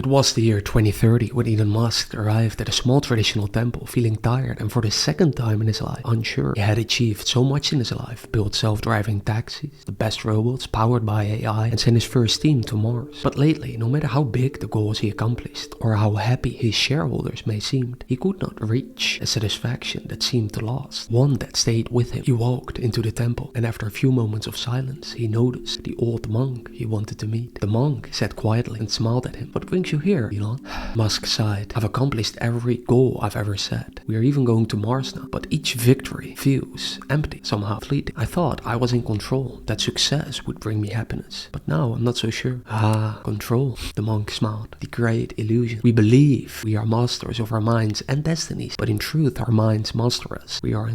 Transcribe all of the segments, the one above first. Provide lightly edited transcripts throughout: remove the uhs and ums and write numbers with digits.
was the year 2030 when Elon Musk arrived at a small traditional temple feeling tired and for the second time in his life unsure. He had achieved so much in his life, built self-driving taxis, the best robots powered by AI, and sent his first team to Mars. But lately, no matter how big the goals he accomplished or how happy his shareholders may seem, he could not reach a satisfaction that seemed to last, one that stayed with him. He walked into the temple, and after a few moments of silence, he noticed the old monk he wanted to meet. The monk sat quietly and smiled at him. "What brings you here, Elon?" Musk sighed. "I've accomplished every goal I've ever set. We are even going to Mars now. But each victory feels empty, somehow fleeting. I thought I was in control, that success would bring me happiness. But now I'm not so sure." "Ah, control," the monk smiled. "The great illusion. We believe we are masters of our minds and destinies, but in truth our minds master us. We are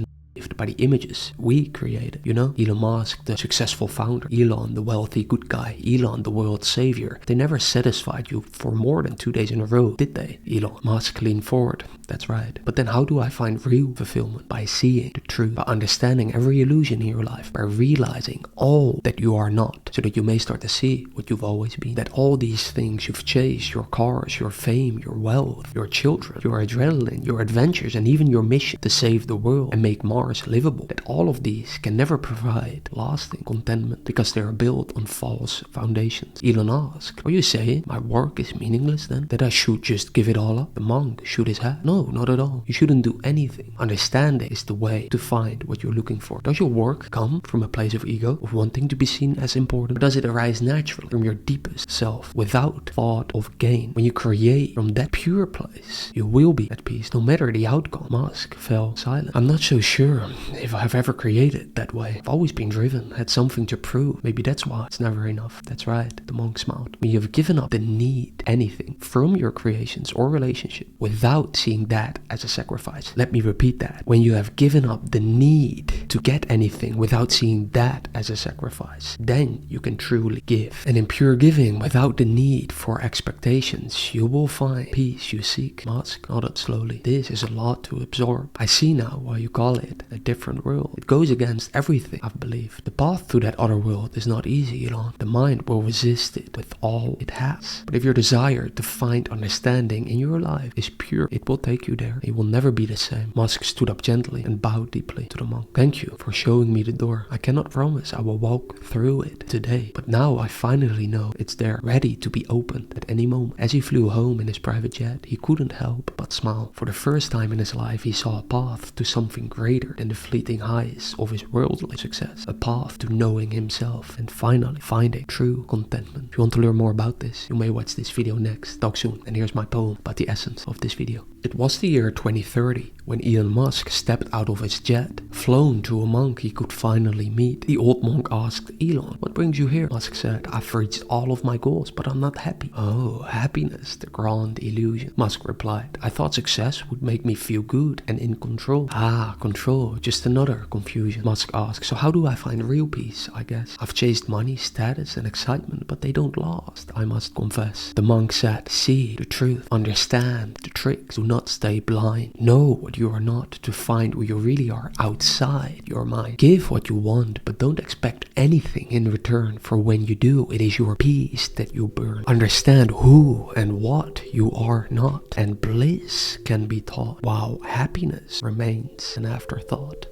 by the images we created. You know, Elon Musk, the successful founder, Elon, the wealthy good guy, Elon, the world's savior. They never satisfied you for more than 2 days in a row, did they?" Elon Musk leaned forward. "That's right. But then how do I find real fulfillment? By seeing the truth, by understanding every illusion in your life, by realizing all that you are not, so that you may start to see what you've always been. That all these things you've chased, your cars, your fame, your wealth, your children, your adrenaline, your adventures, and even your mission to save the world and make Mars livable, that all of these can never provide lasting contentment because they are built on false foundations." Elon asked, "Are you saying my work is meaningless then? That I should just give it all up?" The monk shook his head. "No, not at all. You shouldn't do anything. Understanding is the way to find what you're looking for. Does your work come from a place of ego, of wanting to be seen as important? Or does it arise naturally from your deepest self, without thought of gain? When you create from that pure place, you will be at peace, no matter the outcome." Musk fell silent. "I'm not so sure if I've ever created that way. I've always been driven, had something to prove. Maybe that's why it's never enough." "That's right," the monk smiled. "When you've given up the need anything from your creations or relationship without seeing that as a sacrifice." Let me repeat that. When you have given up the need to get anything without seeing that as a sacrifice, then you can truly give. And in pure giving, without the need for expectations, you will find peace you seek." Musk nodded slowly. "This is a lot to absorb. I see now why you call it a different world. It goes against everything I've believed. The path to that other world is not easy, Elon. The mind will resist it with all it has. But if your desire to find understanding in your life is pure, it will take you there. It will never be the same." Musk stood up gently and bowed deeply to the monk. "Thank you for showing me the door. I cannot promise I will walk through it today, but now I finally know it's there, ready to be opened at any moment." As he flew home in his private jet, he couldn't help but smile. For the first time in his life, he saw a path to something greater than the fleeting highs of his worldly success. A path to knowing himself and finally finding true contentment. If you want to learn more about this, you may watch this video next. Talk soon, and here's my poem about the essence of this video. It was the year 2030 when Elon Musk stepped out of his jet, flown to a monk he could finally meet. The old monk asked, "Elon, what brings you here?" Musk said, "I've reached all of my goals, but I'm not happy." "Oh, happiness, the grand illusion," Musk replied. "I thought success would make me feel good and in control." "Ah, control, just another confusion." Musk asked, "So how do I find real peace, I guess? I've chased money, status, and excitement, but they don't last, I must confess." The monk said, "See the truth, understand the tricks, do not stay blind. Know what you are not to find who you really are outside your mind. Give what you want, but don't expect anything in return, for when you do, it is your peace that you burn. Understand who and what you are not, and bliss can be taught, while happiness remains an afterthought."